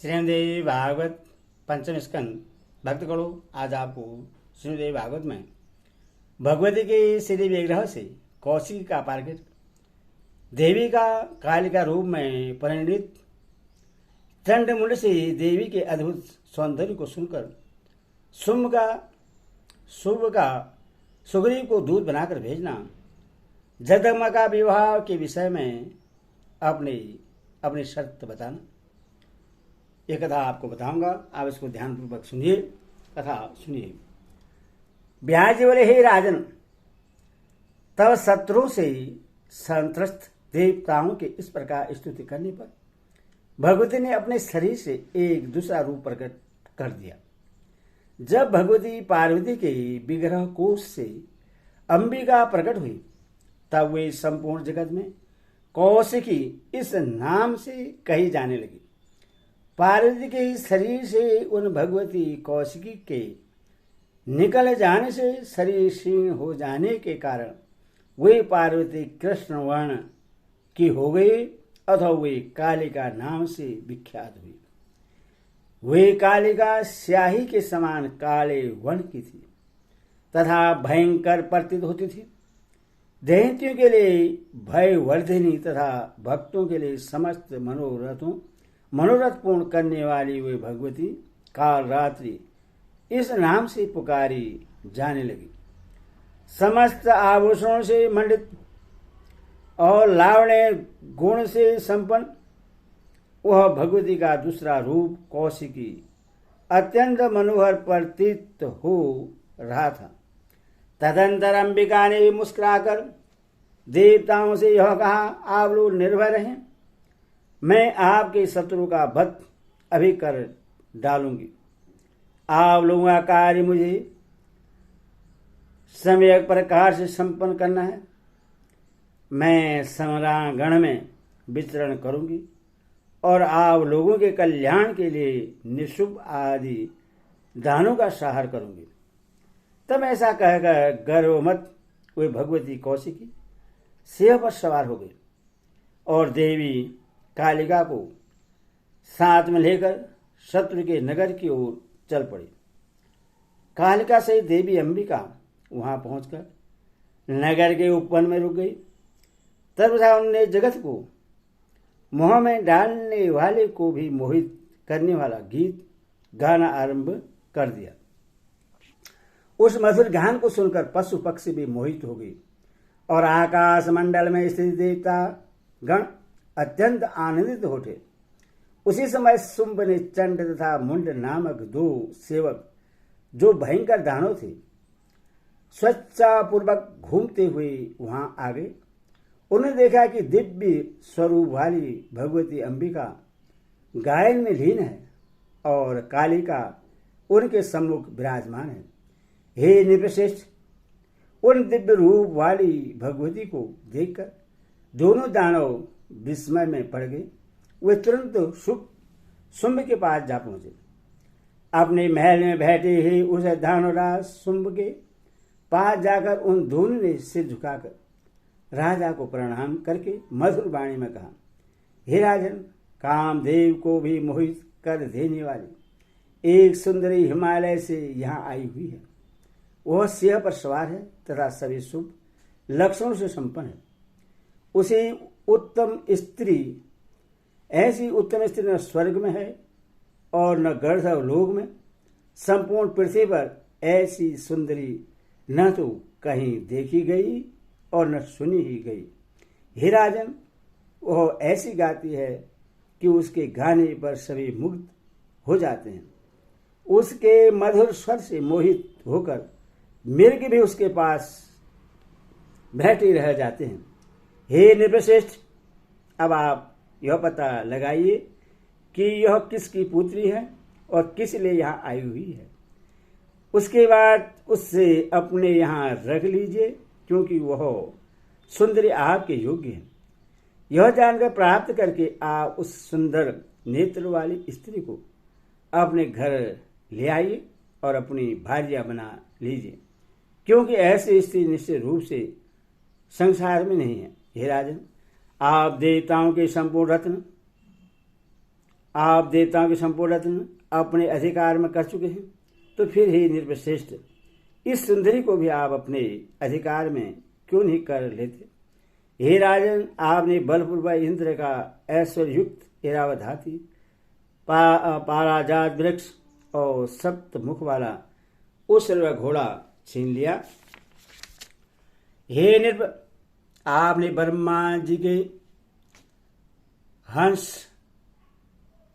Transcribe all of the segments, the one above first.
श्रीमद्देवी भागवत पंचम स्कंद भक्त करो। आज आपको श्रीमद्देवी भागवत में भगवती के श्री विग्रह से कौशिक का पार्कित देवी का कालिका रूप में परिणित चंडमुंड से देवी के अद्भुत सौंदर्य को सुनकर शुभ का सुग्रीव को दूत बनाकर भेजना, जगदम्बा का विवाह के विषय में अपनी शर्त बताना। यह कथा आपको बताऊंगा, आप इसको ध्यानपूर्वक सुनिए। कथा सुनिए। ब्याज जी बोले, हे राजन, तब शत्रुओं से संत्रस्त देवताओं के इस प्रकार स्तुति करने पर भगवती ने अपने शरीर से एक दूसरा रूप प्रकट कर दिया। जब भगवती पार्वती के विग्रह कोश से अंबिका प्रकट हुई, तब वे संपूर्ण जगत में कौशिकी इस नाम से कही जाने लगी। पार्वती के शरीर से उन भगवती कौशिकी के निकल जाने से शरीर क्षीण हो जाने के कारण वे पार्वती कृष्ण वर्ण की हो गई अथवा वे कालिका नाम से विख्यात हुई। वे कालिका स्याही के समान काले वर्ण की थी तथा भयंकर प्रतीत होती थी। दैत्यों के लिए भयवर्धिनी तथा भक्तों के लिए समस्त मनोरथ पूर्ण करने वाली वे भगवती काल रात्रि इस नाम से पुकारी जाने लगी। समस्त आभूषणों से मंडित और लावण्य गुण से संपन्न वह भगवती का दूसरा रूप कौशिकी अत्यंत मनोहर प्रतीत हो रहा था। तदंतर अंबिका ने मुस्कुराकर देवताओं से यह कहा, आप लोग निर्भय रहें, मैं आपके शत्रु का वध अभी कर डालूंगी। आप लोगों का कार्य मुझे सम्यक प्रकार से संपन्न करना है। मैं समरांगण में विचरण करूंगी और आप लोगों के कल्याण के लिए निशुभ आदि दानों का सहार करूंगी। तब ऐसा कहकर गर्वमत वे भगवती कौशिकी सिंह पर सवार हो गई और देवी कालिका को साथ में लेकर शत्रु के नगर की ओर चल पड़ी। कालिका से देवी अंबिका वहां पहुंचकर नगर के उपवन में रुक गई। तब उन्होंने जगत को मोह में डालने वाले को भी मोहित करने वाला गीत गाना आरंभ कर दिया। उस मधुर गान को सुनकर पशु पक्षी भी मोहित हो गई और आकाश मंडल में स्थित देवता गण अत्यंत आनंदित हो उठे। उसी समय शुंभ ने चंड तथा मुंड नामक दो सेवक, जो भयंकर दानव थे, स्वेच्छापूर्वक घूमते हुए वहां आ गए। उन्होंने देखा कि दिव्य स्वरूप वाली भगवती अंबिका गायन में लीन है और कालिका उनके सम्मुख विराजमान है। हे नृपश्रेष्ठ, उन दिव्य रूप वाली भगवती को देखकर दोनों दानव विस्मय में पड़ गए। वे तुरंत शुंभ के पास जा पहुंचे। अपने महल में बैठे ही उस दानवराज शुंभ के पास जाकर उन दोनों ने सिर झुकाकर राजा को प्रणाम करके मधुर वाणी में कहा, हे राजन, कामदेव को भी मोहित कर देने वाली एक सुंदरी हिमालय से यहाँ आई हुई है। वह सिंह पर सवार है तथा सभी शुभ लक्षणों से संपन्न है। उसी उत्तम स्त्री, ऐसी उत्तम स्त्री न स्वर्ग में है और न गंधर्व लोक में। संपूर्ण पृथ्वी पर ऐसी सुंदरी न तो कहीं देखी गई और न सुनी ही गई। हे राजन, वह ऐसी गाती है कि उसके गाने पर सभी मुग्ध हो जाते हैं। उसके मधुर स्वर से मोहित होकर मृग भी उसके पास बैठे रह जाते हैं। हे नृपश्रेष्ठ, अब आप यह पता लगाइए कि यह किसकी पुत्री है और किस लिए यहाँ आई हुई है। उसके बाद उससे अपने यहाँ रख लीजिए, क्योंकि वह सुंदरी आपके योग्य है। यह जानकर प्राप्त करके आप उस सुंदर नेत्र वाली स्त्री को अपने घर ले आइए और अपनी भार्या बना लीजिए, क्योंकि ऐसी स्त्री निश्चित रूप से संसार में नहीं है। हे राजन, आप देवताओं के संपूर्ण रत्न आप देवताओं के संपूर्ण रत्न अपने अधिकार में कर चुके हैं, तो फिर ही निर्वश्रेष्ठ इस सुंदरी को भी आप अपने अधिकार में क्यों नहीं कर लेते। हे राजन, आपने बलपूर्वक इंद्र का ऐश्वर्य युक्त ऐरावत हाथी, पाराजात वृक्ष और सप्त मुख वाला उस घोड़ा छीन लिया। हे निर्भ, आपने ब्रह्मा जी के हंस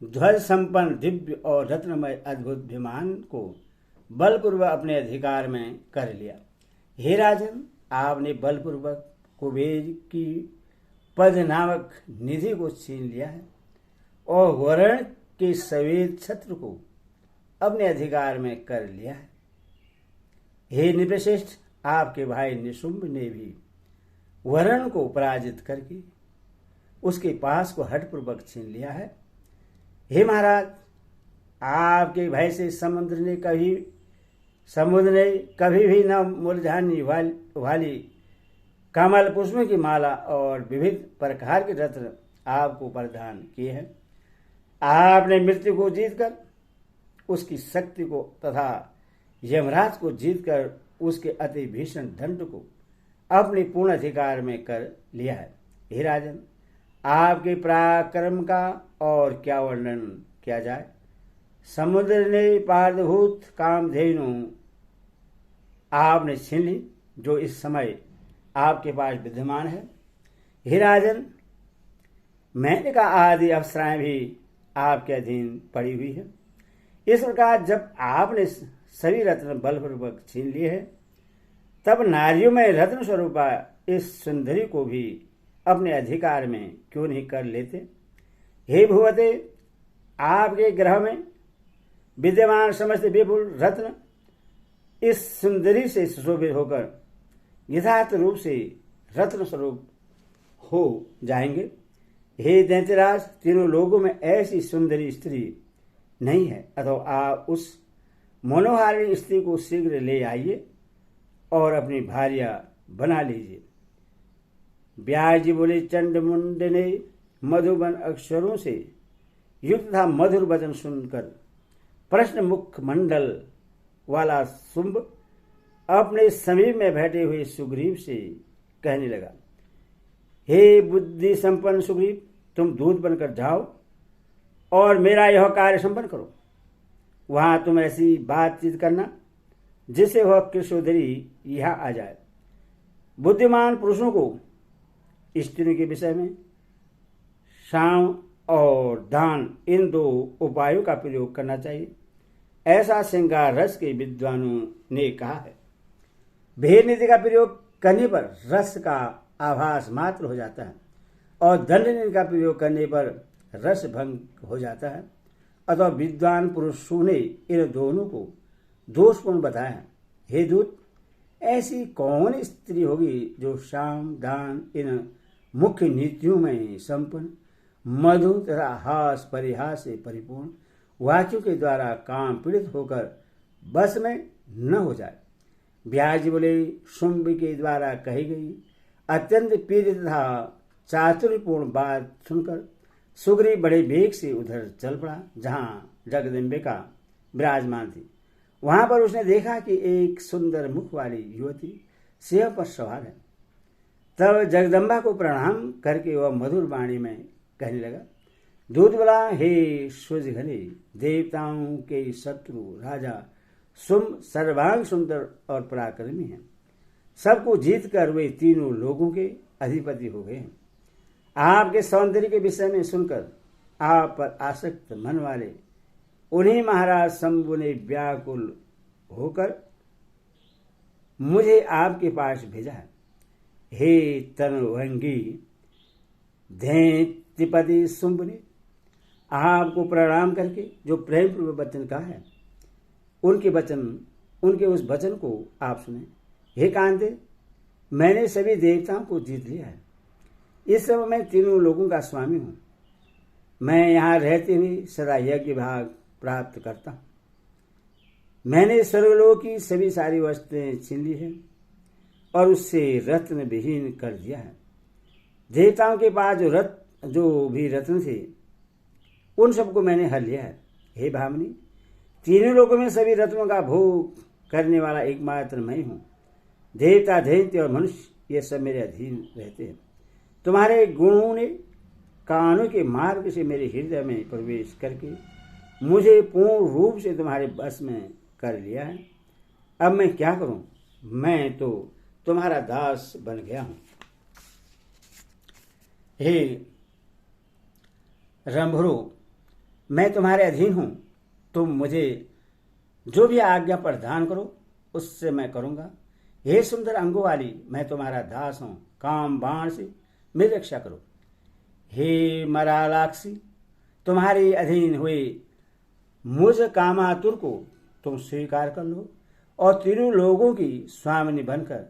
ध्वज संपन्न दिव्य और रत्नमय अद्भुत विमान को बलपूर्वक अपने अधिकार में कर लिया। हे राजन, आपने बलपूर्वक कुबेर की पद नामक निधि को छीन लिया है और वर्ण के सफेद छत्र को अपने अधिकार में कर लिया है। हे निर्वश्रेष्ठ, आपके भाई निशुंभ ने भी वर्ण को पराजित करके उसके पास को हठपूर्वक छीन लिया है। हे महाराज, आपके भय से समुद्र ने कभी भी न मुरझाने वाली कमल पुष्प की माला और विविध प्रकार के रत्न आपको प्रदान किए हैं। आपने मृत्यु को जीतकर उसकी शक्ति को तथा यमराज को जीतकर उसके अति भीषण दंड को अपने पूर्ण अधिकार में कर लिया है। हे राजन, आपके पराक्रम का और क्या वर्णन किया जाए। समुद्र ने पारदभूत कामधेनु आपने छीन ली, जो इस समय आपके पास विद्यमान है। हे राजन, मैंने का आदि अप्सराएं भी आपके अधीन पड़ी हुई है। इस प्रकार जब आपने सभी रत्न बलपूर्वक छीन लिए हैं, तब नारियों में रत्न स्वरूपा इस सुंदरी को भी अपने अधिकार में क्यों नहीं कर लेते। हे भूवते, आपके ग्रह में विद्यमान समस्त विपुल रत्न इस सुंदरी से सुशोभित होकर यथार्थ रूप से रत्न स्वरूप हो जाएंगे। हे दैत्यराज, तीनों लोगों में ऐसी सुंदरी स्त्री नहीं है, अतः आप उस मनोहारिणी स्त्री को शीघ्र ले आइए और अपनी भार्या बना लीजिए। व्यास जी बोले, चंड मुंड ने मधुबन अक्षरों से युक्त था मधुर वचन सुनकर प्रश्न मुख मंडल वाला शुंभ अपने समीप में बैठे हुए सुग्रीव से कहने लगा, हे बुद्धि संपन्न सुग्रीव, तुम दूत बनकर जाओ और मेरा यह कार्य संपन्न करो। वहां तुम ऐसी बातचीत करना जिससे वह कृष्णोदरी यहां आ जाए। बुद्धिमान पुरुषों को स्त्रियों के विषय में साम और दान इन दो उपायों का प्रयोग करना चाहिए, ऐसा श्रृंगार रस के विद्वानों ने कहा है। भेद नीति का प्रयोग करने पर रस का आभास मात्र हो जाता है और दंड नीति का प्रयोग करने पर रस भंग हो जाता है। अतः विद्वान पुरुषों ने इन दोनों को दोषपूर्ण बताया। हे दूत, ऐसी कौन स्त्री होगी जो शाम दान इन मुख्य नीतियों में संपन्न मधु तथा हास परिहास से परिपूर्ण वाक्यों के द्वारा काम पीड़ित होकर बस में न हो जाए। व्यास जी बोले, शुंभ के द्वारा कही गई अत्यंत पीड़ित तथा चातुर्यपूर्ण बात सुनकर सुग्रीव बड़े वेग से उधर चल पड़ा जहां जगदम्बिका विराजमान थी। वहां पर उसने देखा कि एक सुंदर मुख वाली युवती सिंह पर सवार है। तब जगदम्बा को प्रणाम करके वह मधुर वाणी में कहने लगा, दूत बोला, हे सुजघने, देवताओं के शत्रु राजा शुंभ सर्वांग सुंदर और पराक्रमी हैं। सबको जीत कर वे तीनों लोगों के अधिपति हो गए हैं। आपके सौंदर्य के विषय में सुनकर आप पर आसक्त मन वाले उन्हीं महाराज शंभु ने व्याकुल होकर मुझे आपके पास भेजा है। हे तनभंगी दैत्यपति शुंभ ने आपको प्रणाम करके जो प्रेम पूर्वक वचन कहा है, उनके उस वचन को आप सुने। हे कांते, मैंने सभी देवताओं को जीत लिया है। इस समय मैं तीनों लोगों का स्वामी हूं। मैं यहाँ रहते हुए सदा यज्ञ भाग प्राप्त करता हूं। मैंने स्वर्गलोक की सभी सारी वस्तुएं छीन ली है और उससे रत्न विहीन कर दिया है। देवताओं के पास जो भी रत्न थे उन सबको मैंने हर लिया है। हे भामिनी, तीनों लोगों में सभी रत्नों का भोग करने वाला एकमात्र मैं हूँ। देवता, दैत्य और मनुष्य ये सब मेरे अधीन रहते हैं। तुम्हारे गुणों ने कानों के मार्ग से मेरे हृदय में प्रवेश करके मुझे पूर्ण रूप से तुम्हारे बस में कर लिया है। अब मैं क्या करूं? मैं तो तुम्हारा दास बन गया हूं। हे रंभरो, मैं तुम्हारे अधीन हूं। तुम मुझे जो भी आज्ञा प्रदान करो उससे मैं करूंगा। हे सुंदर अंगों वाली, मैं तुम्हारा दास हूं। काम बाण से मेरी रक्षा करो। हे मरालाक्षी, तुम्हारे अधीन हुए मुझ कामातुर को तुम स्वीकार कर लो और तीनों लोगों की स्वामिनी बनकर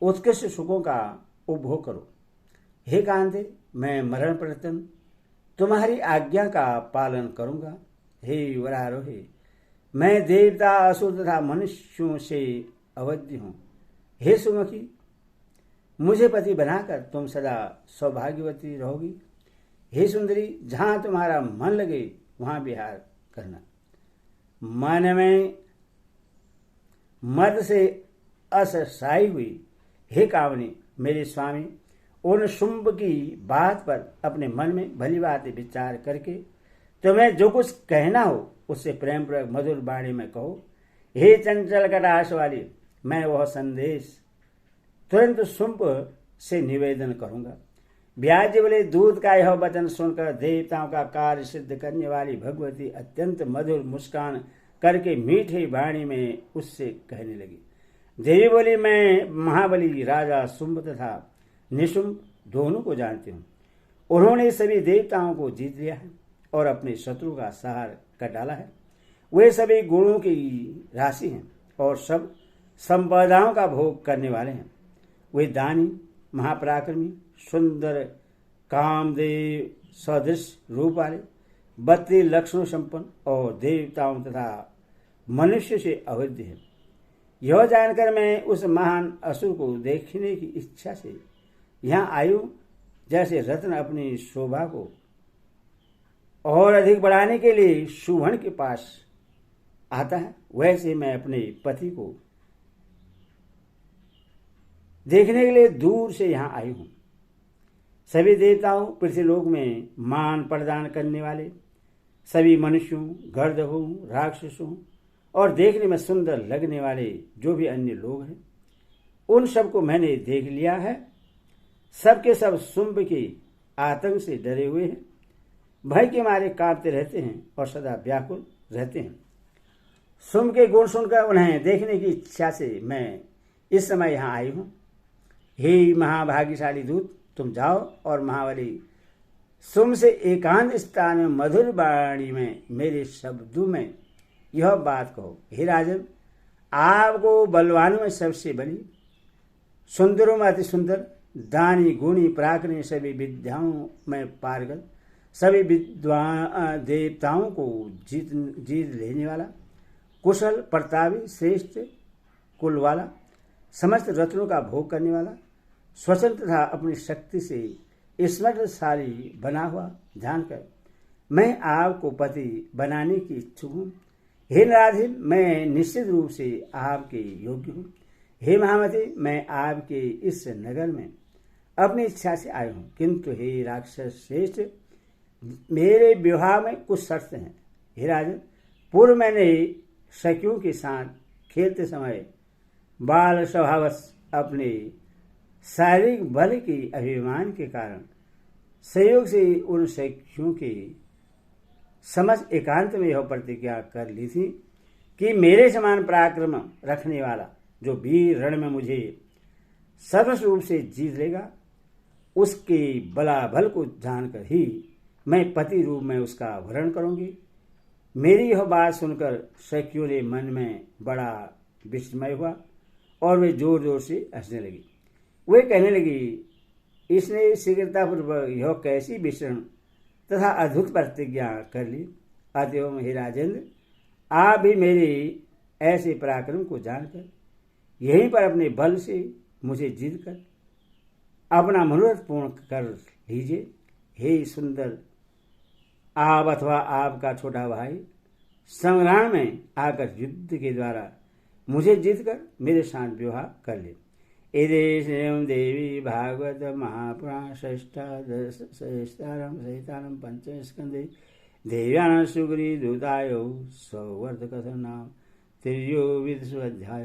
उत्कृष्ट सुखों का उपभोग करो। हे कांते, मैं मरण पर्यंत तुम्हारी आज्ञा का पालन करूंगा। हे वरारोहे, मैं देवता, असुर तथा मनुष्यों से अवध्य हूं। हे सुमुखी, मुझे पति बनाकर तुम सदा सौभाग्यवती रहोगी। हे सुंदरी, जहां तुम्हारा मन लगे वहां विहार करना। मन में मद से अससाई हुई हे कामनी, मेरे स्वामी, उन शुंभ की बात पर अपने मन में भली बात विचार करके तुम्हें जो कुछ कहना हो उससे प्रेम पूर्वक मधुर वाणी में कहो। हे चंचल कटाक्ष वाली, मैं वह संदेश तुरंत शुंभ से निवेदन करूंगा। ब्याज बोले, दूध का यह वचन सुनकर देवताओं का कार्य सिद्ध करने वाली भगवती अत्यंत मधुर मुस्कान करके मीठे वाणी में उससे कहने लगी। देवी बोली, मैं महाबली राजा शुंभ तथा निशुंभ दोनों को जानती हूँ। उन्होंने सभी देवताओं को जीत लिया है और अपने शत्रु का संहार कर डाला है। वे सभी गुणों की राशि हैं और सब संपदाओं का भोग करने वाले हैं। वे दानी, महापराक्रमी, सुंदर, कामदेव सदृश रूप वाले, 32 लक्षणों संपन्न और देवताओं तथा मनुष्य से अवध्य है। यह जानकर मैं उस महान असुर को देखने की इच्छा से यहाँ आई हूं। जैसे रत्न अपनी शोभा को और अधिक बढ़ाने के लिए सुवर्ण के पास आता है, वैसे मैं अपने पति को देखने के लिए दूर से यहाँ आई हूं। सभी देवताओं, पृथ्वीलोक में मान प्रदान करने वाले सभी मनुष्यों, गंधर्वों, राक्षसों और देखने में सुंदर लगने वाले जो भी अन्य लोग हैं, उन सबको मैंने देख लिया है। सबके सब शुंभ के आतंक से डरे हुए हैं, भय के मारे कांपते रहते हैं और सदा व्याकुल रहते हैं। शुंभ के गुण सुनकर उन्हें देखने की इच्छा से मैं इस समय यहाँ आई हूँ। हे महाभाग्यशाली दूत, तुम जाओ और महाबली शुंभ से एकांत स्थान में मधुर वाणी में मेरे शब्दों में यह बात कहो। हे राजन, आपको बलवानों में सबसे बली, सुंदरों में अति सुंदर, दानी, गुणी, पराक्रमी, सभी विद्याओं में पारंगत, सभी विद्वान देवताओं को जीत लेने वाला, कुशल, प्रतापी, श्रेष्ठ कुल वाला, समस्त रत्नों का भोग करने वाला, स्वतंत्र तथा अपनी शक्ति से स्मृतशाली बना हुआ जानकर मैं आपको पति बनाने की इच्छुक हूँ। हे राधे, मैं निश्चित रूप से आपके योग्य हूँ। हे महामती, मैं आपके इस नगर में अपनी इच्छा से आया हूँ, किंतु हे राक्षस श्रेष्ठ, मेरे विवाह में कुछ शर्त हैं। हे राजन, पूर्व मैंने सखियों के साथ खेलते समय बाल स्वभावश अपने शारीरिक बल के अभिमान के कारण संयोग से उन सखियों के समझ एकांत में यह प्रतिज्ञा कर ली थी कि मेरे समान पराक्रम रखने वाला जो वीर रण में मुझे सर्वस्व रूप से जीत लेगा, उसके बलाबल को जानकर ही मैं पति रूप में उसका वरण करूंगी। मेरी यह बात सुनकर सखियों ने मन में बड़ा विस्मय हुआ और वे जोर जोर से हंसने लगी। वे कहने लगी, इसने शीघ्रतापूर्वक यह कैसी विषण तथा अद्भुत प्रतिज्ञा कर ली। अतएव हे राजेंद्र, आप भी मेरे ऐसे पराक्रम को जानकर यहीं पर अपने बल से मुझे जीत कर अपना मनोरथ पूर्ण कर लीजिए। हे सुंदर, आप अथवा आपका छोटा भाई संग्राम में आकर युद्ध के द्वारा मुझे जीत कर मेरे साथ विवाह कर ले। एदेशं देवी भागवत महापुराण सहितारम पंचम स्कंदे देव्यानां सुग्री दूतायो सौवर्धकथन नाम 3 अध्याय।